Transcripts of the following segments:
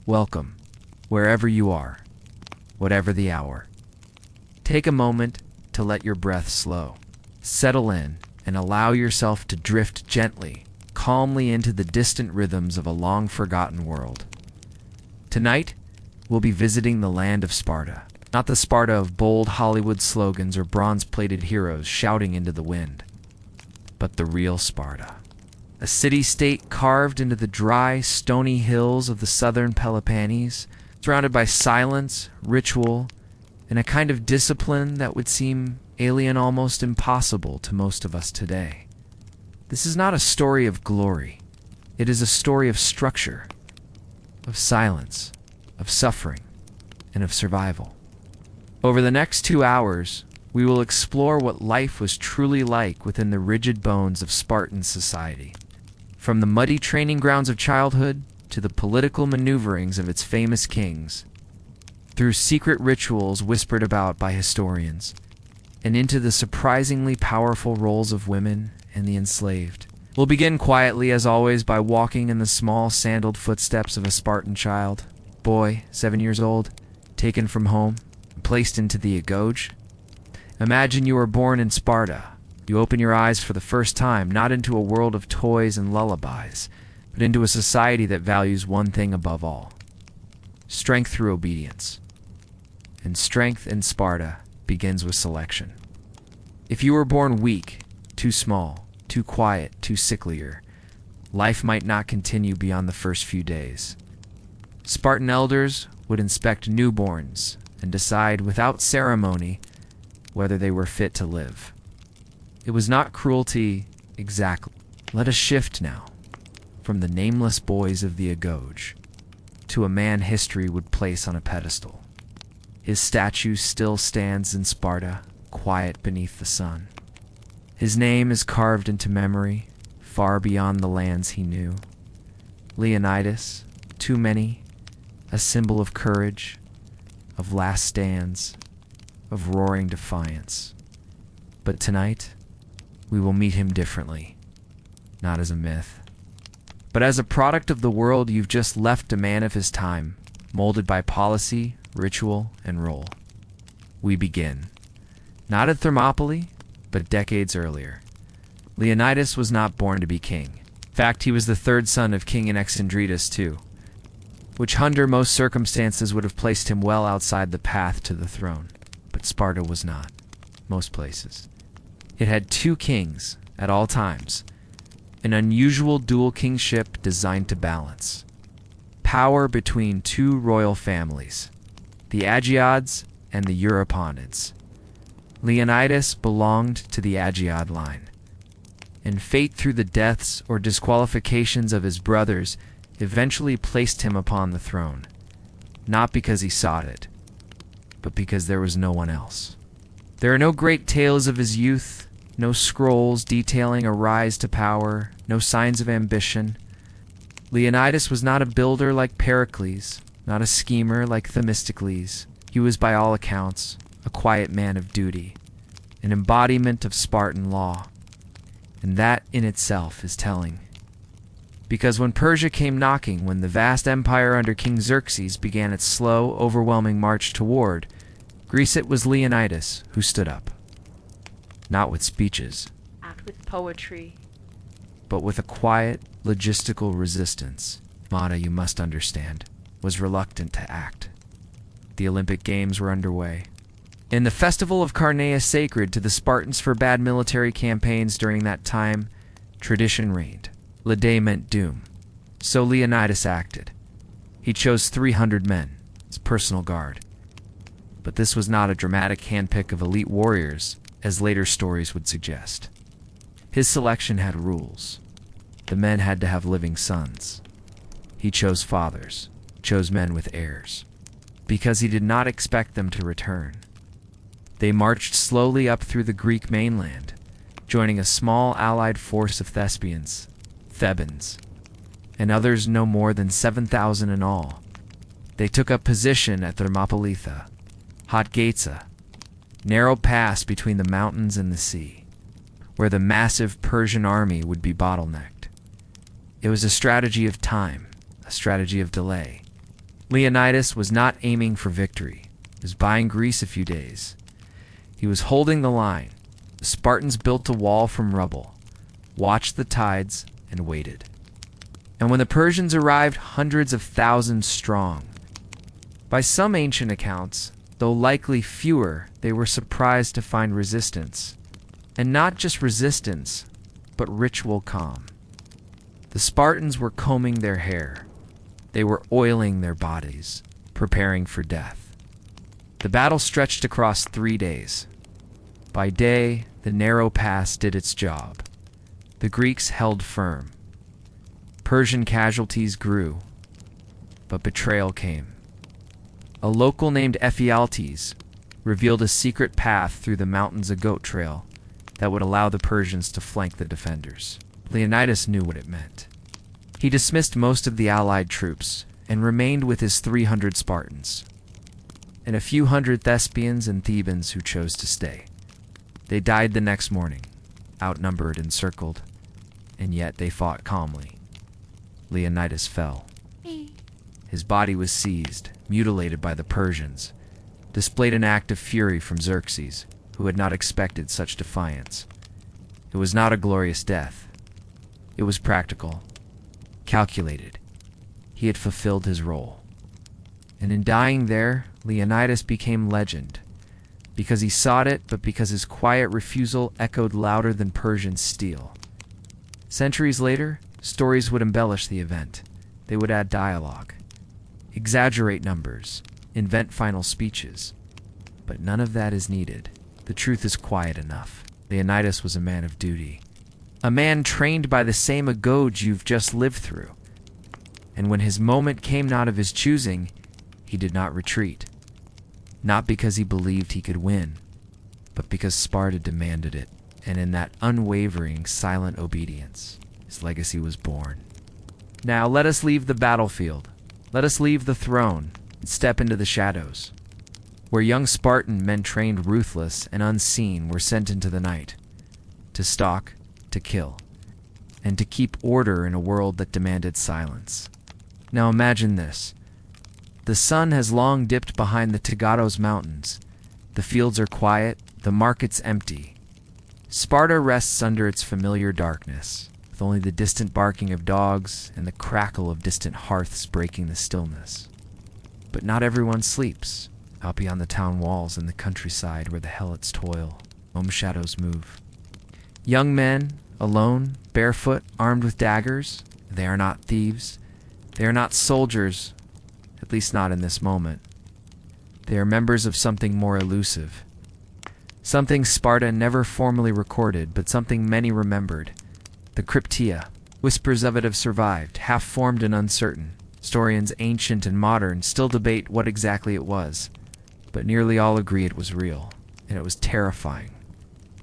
Welcome, wherever you are, whatever the hour. Take a moment to let your breath slow. Settle in and allow yourself to drift gently, calmly into the distant rhythms of a long-forgotten world. Tonight, we'll be visiting the land of Sparta. Not the Sparta of bold Hollywood slogans or bronze-plated heroes shouting into the wind, but the real Sparta. A city-state carved into the dry, stony hills of the southern Peloponnese, surrounded by silence, ritual, and a kind of discipline that would seem alien, almost impossible to most of us today. This is not a story of glory. It is a story of structure, of silence, of suffering, and of survival. Over the next 2 hours, we will explore what life was truly like within the rigid bones of Spartan society. From the muddy training grounds of childhood to the political maneuverings of its famous kings, through secret rituals whispered about by historians, and into the surprisingly powerful roles of women and the enslaved. We'll begin quietly, as always, by walking in the small, sandaled footsteps of a Spartan child, boy, 7 years old, taken from home, and placed into the agoge. Imagine you were born in Sparta. You open your eyes for the first time, not into a world of toys and lullabies, but into a society that values one thing above all: strength through obedience. And strength in Sparta begins with selection. If you were born weak, too small, too quiet, too sicklier, life might not continue beyond the first few days. Spartan elders would inspect newborns and decide without ceremony whether they were fit to live. It was not cruelty exactly. Let us shift now from the nameless boys of the agoge to a man history would place on a pedestal. His statue still stands in Sparta, quiet beneath the sun. His name is carved into memory, far beyond the lands he knew. Leonidas, too many, a symbol of courage, of last stands, of roaring defiance. But tonight, we will meet him differently, not as a myth, but as a product of the world you've just left, a man of his time, molded by policy, ritual, and role. We begin, not at Thermopylae, but decades earlier. Leonidas was not born to be king. In fact, he was the third son of King Anaxandridas too, which under most circumstances would have placed him well outside the path to the throne. But Sparta was not, most places. It had 2 kings at all times, an unusual dual kingship designed to balance power between 2 royal families, the Agiads and the Euriponids. Leonidas belonged to the Agiad line, and fate, through the deaths or disqualifications of his brothers, eventually placed him upon the throne, not because he sought it, but because there was no one else. There are no great tales of his youth, no scrolls detailing a rise to power, no signs of ambition. Leonidas was not a builder like Pericles, not a schemer like Themistocles. He was, by all accounts, a quiet man of duty, an embodiment of Spartan law. And that in itself is telling. Because when Persia came knocking, when the vast empire under King Xerxes began its slow, overwhelming march toward Greece, it was Leonidas who stood up. Not with speeches, Act with poetry, but with a quiet, logistical resistance. Mata, you must understand, was reluctant to act. The Olympic Games were underway, and the festival of Carneia sacred to the Spartans for bad military campaigns during that time. Tradition reigned. Lede meant doom. So Leonidas acted. He chose 300 men, his personal guard. But this was not a dramatic handpick of elite warriors, as later stories would suggest. His selection had rules. The men had to have living sons. He chose fathers, chose men with heirs, because he did not expect them to return. They marched slowly up through the Greek mainland, joining a small allied force of Thespians, Thebans, and others no more than 7,000 in all. They took up position at Thermopylae, Hotgatsa, narrow pass between the mountains and the sea, where the massive Persian army would be bottlenecked. It was a strategy of time, a strategy of delay, Leonidas was not aiming for victory. He was buying Greece a few days. He was holding the line. The Spartans built a wall from rubble, watched the tides, and waited. And when the Persians arrived, hundreds of thousands strong, by some ancient accounts, though likely fewer, they were surprised to find resistance. And not just resistance, but ritual calm. The Spartans were combing their hair. They were oiling their bodies, preparing for death. The battle stretched across 3 days. By day, the narrow pass did its job. The Greeks held firm. Persian casualties grew, but betrayal came. A local named Ephialtes revealed a secret path through the mountains, a goat trail that would allow the Persians to flank the defenders. Leonidas knew what it meant. He dismissed most of the allied troops and remained with his 300 Spartans, and a few hundred Thespians and Thebans who chose to stay. They died the next morning, outnumbered, encircled, and yet they fought calmly. Leonidas fell. His body was seized, mutilated by the Persians, displayed an act of fury from Xerxes, who had not expected such defiance. It was not a glorious death. It was practical, calculated. He had fulfilled his role. And in dying there, Leonidas became legend, because he sought it, but because his quiet refusal echoed louder than Persian steel. Centuries later, stories would embellish the event. They would add dialogue, exaggerate numbers, invent final speeches. But none of that is needed. The truth is quiet enough. Leonidas was a man of duty, a man trained by the same agoge you've just lived through. And when his moment came not of his choosing, he did not retreat. Not because he believed he could win, but because Sparta demanded it. And in that unwavering, silent obedience, his legacy was born. Now let us leave the battlefield. Let us leave the throne and step into the shadows, where young Spartan men trained ruthless and unseen were sent into the night, to stalk, to kill, and to keep order in a world that demanded silence. Now imagine this. The sun has long dipped behind the Tagados Mountains. The fields are quiet, the markets empty. Sparta rests under its familiar darkness, with only the distant barking of dogs and the crackle of distant hearths breaking the stillness. But not everyone sleeps. Out beyond the town walls in the countryside where the helots toil, shadows move. Young men, alone, barefoot, armed with daggers. They are not thieves. They are not soldiers, at least not in this moment. They are members of something more elusive. Something Sparta never formally recorded, but something many remembered. The Cryptia. Whispers of it have survived, half-formed and uncertain. Historians, ancient and modern, still debate what exactly it was, but nearly all agree it was real, and it was terrifying.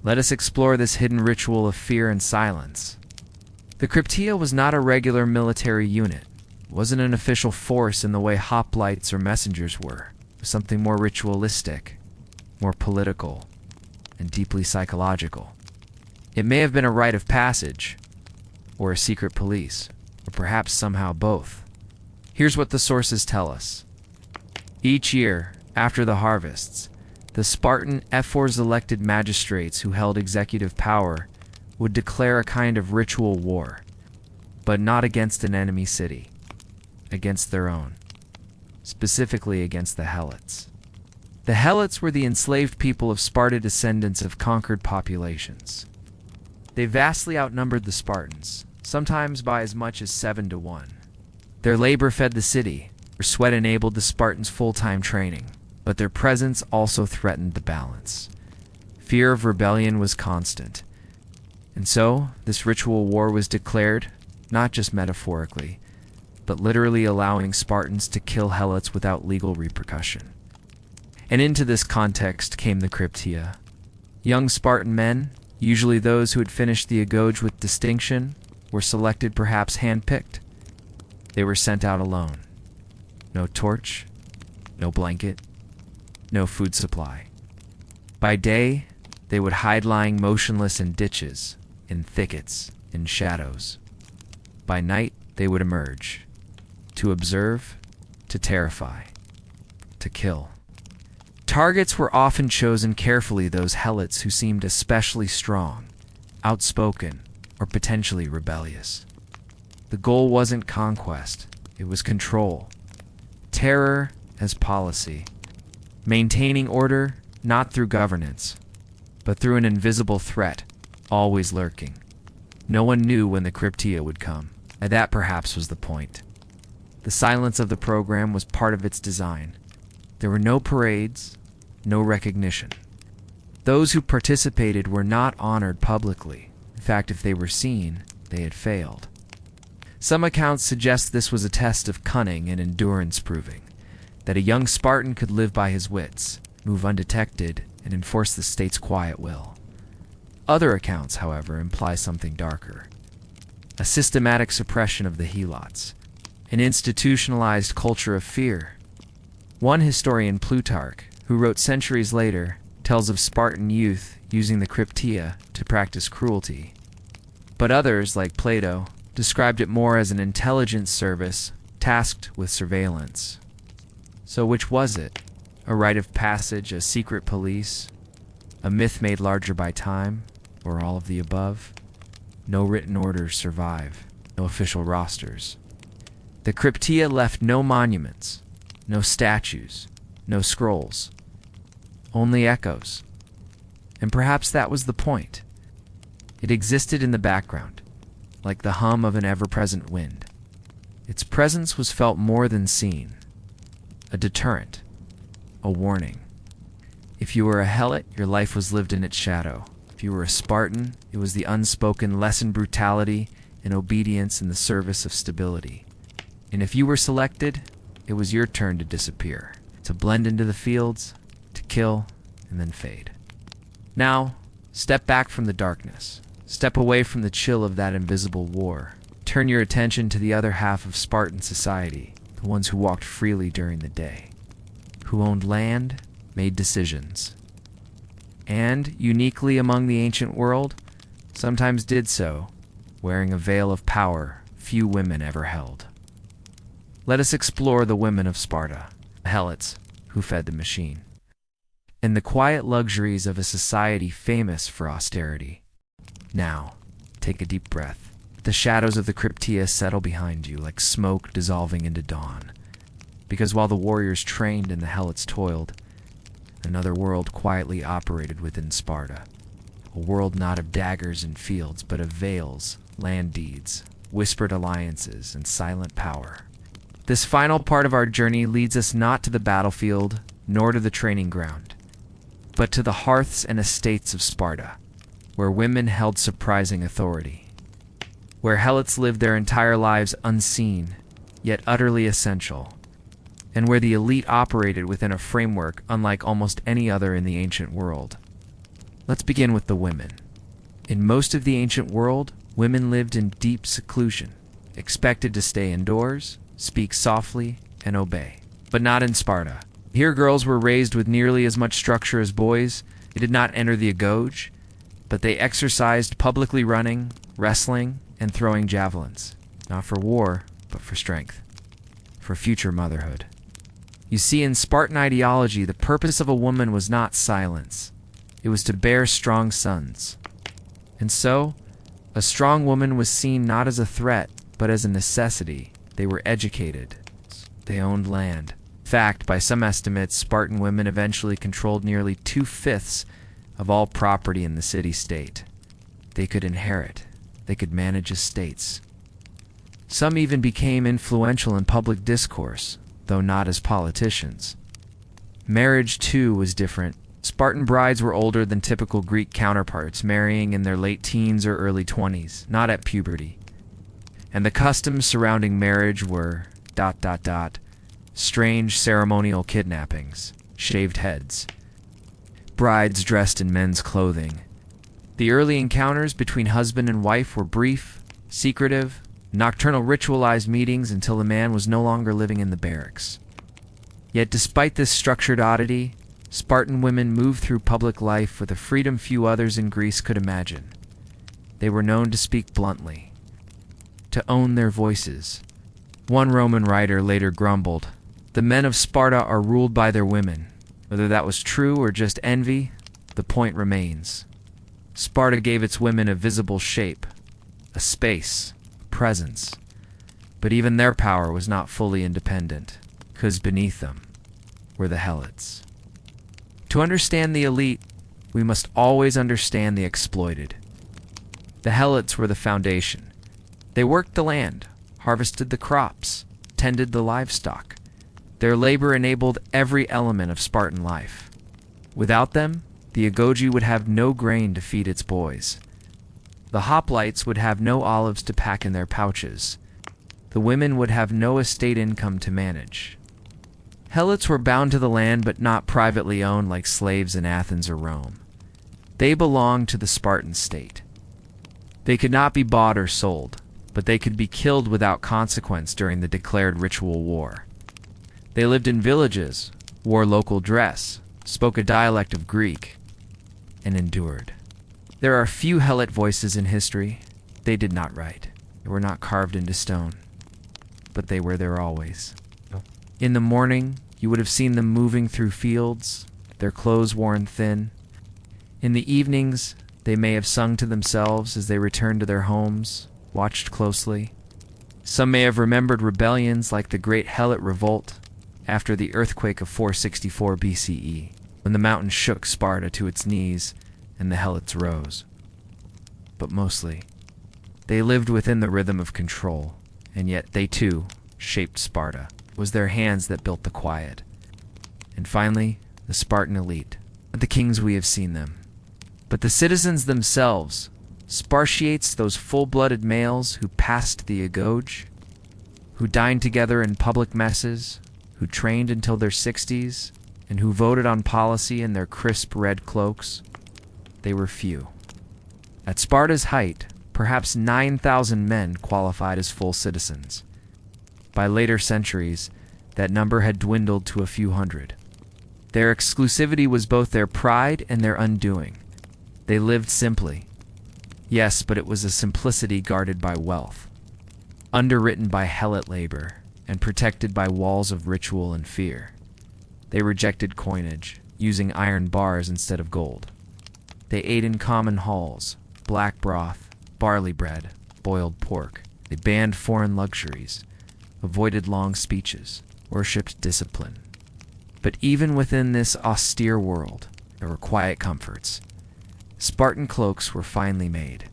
Let us explore this hidden ritual of fear and silence. The Cryptia was not a regular military unit. It wasn't an official force in the way hoplites or messengers were. It was something more ritualistic, more political, and deeply psychological. It may have been a rite of passage, or a secret police, or perhaps somehow both. Here's what the sources tell us. Each year, after the harvests, the Spartan ephors elected magistrates who held executive power would declare a kind of ritual war, but not against an enemy city, against their own, specifically against the Helots. The Helots were the enslaved people of Sparta, descendants of conquered populations. They vastly outnumbered the Spartans, sometimes by as much as 7-1. Their labor fed the city, their sweat enabled the Spartans' full-time training, but their presence also threatened the balance. Fear of rebellion was constant. And so, this ritual war was declared, not just metaphorically, but literally allowing Spartans to kill Helots without legal repercussion. And into this context came the Cryptia. Young Spartan men, usually those who had finished the agoge with distinction, were selected, perhaps hand-picked. They were sent out alone. No torch, no blanket, no food supply. By day, they would hide lying motionless in ditches, in thickets, in shadows. By night, they would emerge, to observe, to terrify, to kill. Targets were often chosen carefully, those helots who seemed especially strong, outspoken, or potentially rebellious. The goal wasn't conquest, it was control. Terror as policy. Maintaining order not through governance, but through an invisible threat, always lurking. No one knew when the Cryptia would come, and that perhaps was the point. The silence of the program was part of its design. There were no parades, no recognition. Those who participated were not honored publicly. In fact, if they were seen, they had failed. Some accounts suggest this was a test of cunning and endurance, proving that a young Spartan could live by his wits, move undetected, and enforce the state's quiet will. Other accounts, however, imply something darker. A systematic suppression of the helots, an institutionalized culture of fear. One historian, Plutarch, who wrote centuries later, tells of Spartan youth using the Cryptia to practice cruelty. But others, like Plato, described it more as an intelligence service tasked with surveillance. So which was it? A rite of passage, a secret police, a myth made larger by time, or all of the above? No written orders survive, no official rosters. The Cryptia left no monuments, no statues, no scrolls, only echoes. And perhaps that was the point. It existed in the background, like the hum of an ever-present wind. Its presence was felt more than seen, a deterrent, a warning. If you were a helot, your life was lived in its shadow. If you were a Spartan, it was the unspoken lesson brutality and obedience in the service of stability. And if you were selected, it was your turn to disappear, to blend into the fields, to kill, and then fade. Now, step back from the darkness. Step away from the chill of that invisible war. Turn your attention to the other half of Spartan society, the ones who walked freely during the day, who owned land, made decisions, and, uniquely among the ancient world, sometimes did so, wearing a veil of power few women ever held. Let us explore the women of Sparta, the helots who fed the machine, and the quiet luxuries of a society famous for austerity. Now, take a deep breath. The shadows of the Cryptia settle behind you like smoke dissolving into dawn. Because while the warriors trained and the helots toiled, another world quietly operated within Sparta. A world not of daggers and fields, but of veils, land deeds, whispered alliances, and silent power. This final part of our journey leads us not to the battlefield, nor to the training ground, but to the hearths and estates of Sparta, where women held surprising authority, where helots lived their entire lives unseen, yet utterly essential, and where the elite operated within a framework unlike almost any other in the ancient world. Let's begin with the women. In most of the ancient world, women lived in deep seclusion, expected to stay indoors, speak softly, and obey. But not in Sparta. Here girls were raised with nearly as much structure as boys. They did not enter the agoge, but they exercised publicly running, wrestling, and throwing javelins, not for war, but for strength, for future motherhood. You see, in Spartan ideology, the purpose of a woman was not silence. It was to bear strong sons. And so, a strong woman was seen not as a threat, but as a necessity. They were educated. They owned land. In fact, by some estimates, Spartan women eventually controlled nearly 2/5 of all property in the city-state. They could inherit. They could manage estates. Some even became influential in public discourse, though not as politicians. Marriage, too, was different. Spartan brides were older than typical Greek counterparts, marrying in their late teens or early 20s, not at puberty. And the customs surrounding marriage were ... strange ceremonial kidnappings, shaved heads, brides dressed in men's clothing. The early encounters between husband and wife were brief, secretive, nocturnal ritualized meetings until the man was no longer living in the barracks. Yet despite this structured oddity, Spartan women moved through public life with a freedom few others in Greece could imagine. They were known to speak bluntly, to own their voices. One Roman writer later grumbled, The men of Sparta are ruled by their women. Whether that was true or just envy, the point remains. Sparta gave its women a visible shape, a space, a presence. But even their power was not fully independent, because beneath them were the helots. To understand the elite, we must always understand the exploited. The helots were the foundation. They worked the land, harvested the crops, tended the livestock. Their labor enabled every element of Spartan life. Without them, the agoge would have no grain to feed its boys. The hoplites would have no olives to pack in their pouches. The women would have no estate income to manage. Helots were bound to the land but not privately owned like slaves in Athens or Rome. They belonged to the Spartan state. They could not be bought or sold, but they could be killed without consequence during the declared ritual war. They lived in villages, wore local dress, spoke a dialect of Greek, and endured. There are few helot voices in history. They did not write. They were not carved into stone, but they were there always. In the morning, you would have seen them moving through fields, their clothes worn thin. In the evenings, they may have sung to themselves as they returned to their homes, watched closely. Some may have remembered rebellions like the Great Helot Revolt after the earthquake of 464 BCE, when the mountain shook Sparta to its knees and the helots rose. But mostly, they lived within the rhythm of control, and yet they too shaped Sparta. It was their hands that built the quiet. And finally, the Spartan elite, not the kings we have seen them, but the citizens themselves, Spartiates, those full-blooded males who passed the agoge, who dined together in public messes, who trained until their 60s, and who voted on policy in their crisp red cloaks. They were few. At Sparta's height, perhaps 9,000 men qualified as full citizens. By later centuries, that number had dwindled to a few hundred. Their exclusivity was both their pride and their undoing. They lived simply. Yes, but it was a simplicity guarded by wealth, underwritten by helot labor, and protected by walls of ritual and fear. They rejected coinage, using iron bars instead of gold. They ate in common halls, black broth, barley bread, boiled pork. They banned foreign luxuries, avoided long speeches, worshipped discipline. But even within this austere world, there were quiet comforts. Spartan cloaks were finely made.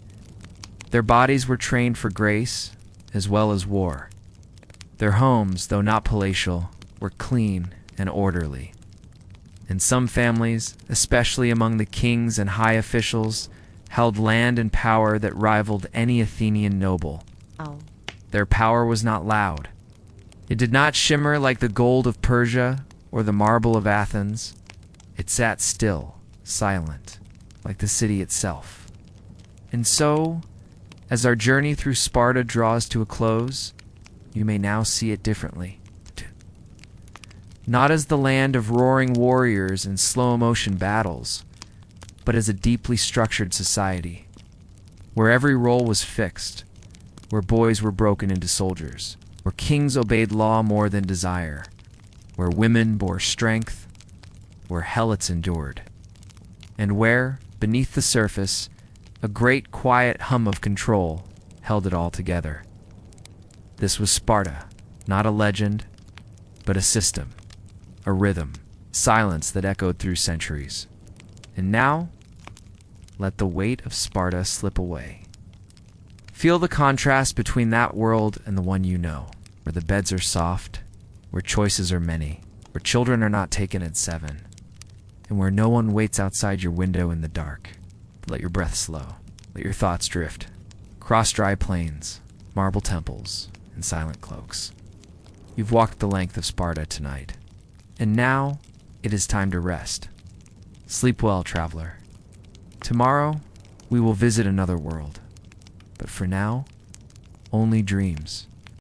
Their bodies were trained for grace as well as war. Their homes, though not palatial, were clean and orderly. And some families, especially among the kings and high officials, held land and power that rivaled any Athenian noble. Their power was not loud. It did not shimmer like the gold of Persia or the marble of Athens. It sat still, silent, like the city itself. And so, as our journey through Sparta draws to a close, you may now see it differently. Not as the land of roaring warriors and slow-motion battles, but as a deeply structured society, where every role was fixed, where boys were broken into soldiers, where kings obeyed law more than desire, where women bore strength, where helots endured, and where, beneath the surface, a great quiet hum of control held it all together. This was Sparta, not a legend, but a system, a rhythm, silence that echoed through centuries. And now, let the weight of Sparta slip away. Feel the contrast between that world and the one you know, where the beds are soft, where choices are many, where children are not taken at 7, and where no one waits outside your window in the dark. Let your breath slow. Let your thoughts drift. Cross dry plains, marble temples, and silent cloaks. You've walked the length of Sparta tonight, and now it is time to rest. Sleep well, traveler. Tomorrow, we will visit another world. But for now, only dreams.